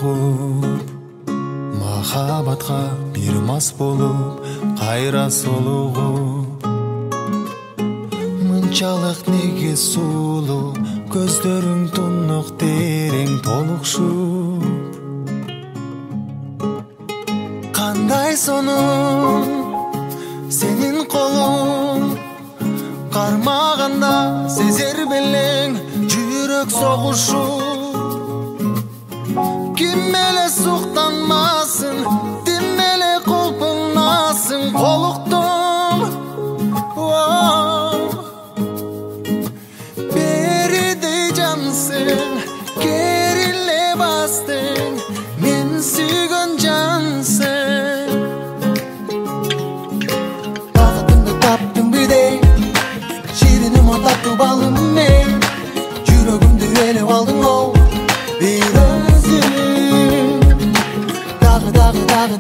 жолугуп махабатка бир мас болуп кайра солугуп мынчалык неге сулуу көздөрүң тунук терең толукшуп кандай сонун сенин колуң кармаганда сезер белең жүрөк согушуп ким эле суктанмасын тим эле колпуңнасың колуктум беридей жансың кериле бастың мен сүйгөн жансың багытыңды таптың бирдей шириним таттуу балым мен жүрөгүмдү ээлеп алдың оу бир өзүң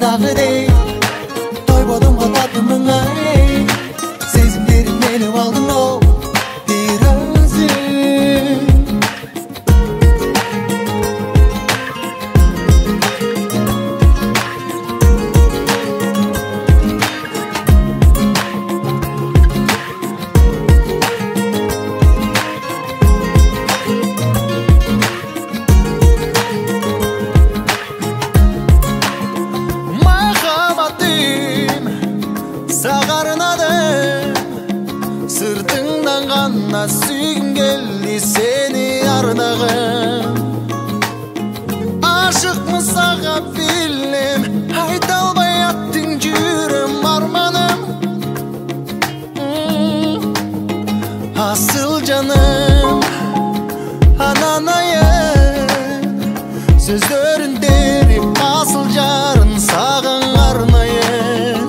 дагы дей тойбодум го татымыңа сезимдерим ээлеп алдың оу бир өзүң сыртыңдан гана сүйгүм келди сени ардагым ашыкмын сага билем айта албай аттың жүрөм арманым асыл жаным ананайым сөздөрүн терип асыл жарын саган арнайын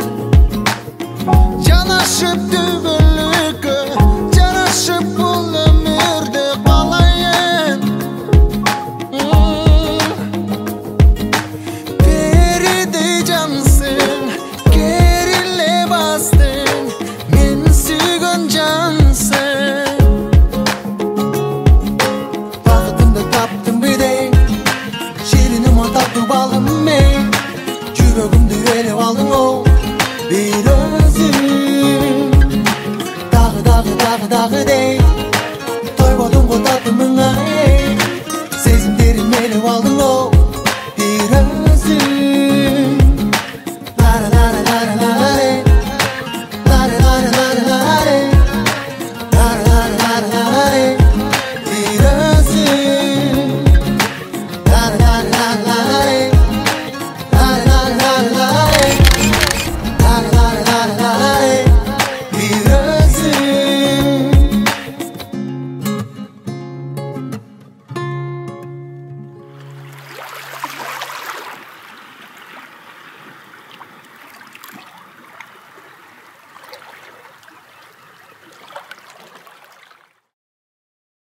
жанашып түбөлүккө жарашып бул өмүрдө калайын беридей жансың кериле бастың мен сүйгөн жансың багытымды таптым бирдей шириним таттуу балым мен жүрөгүмдү ээлеп алдың оу бир өзүң дагы дей тойбодум го татымыңа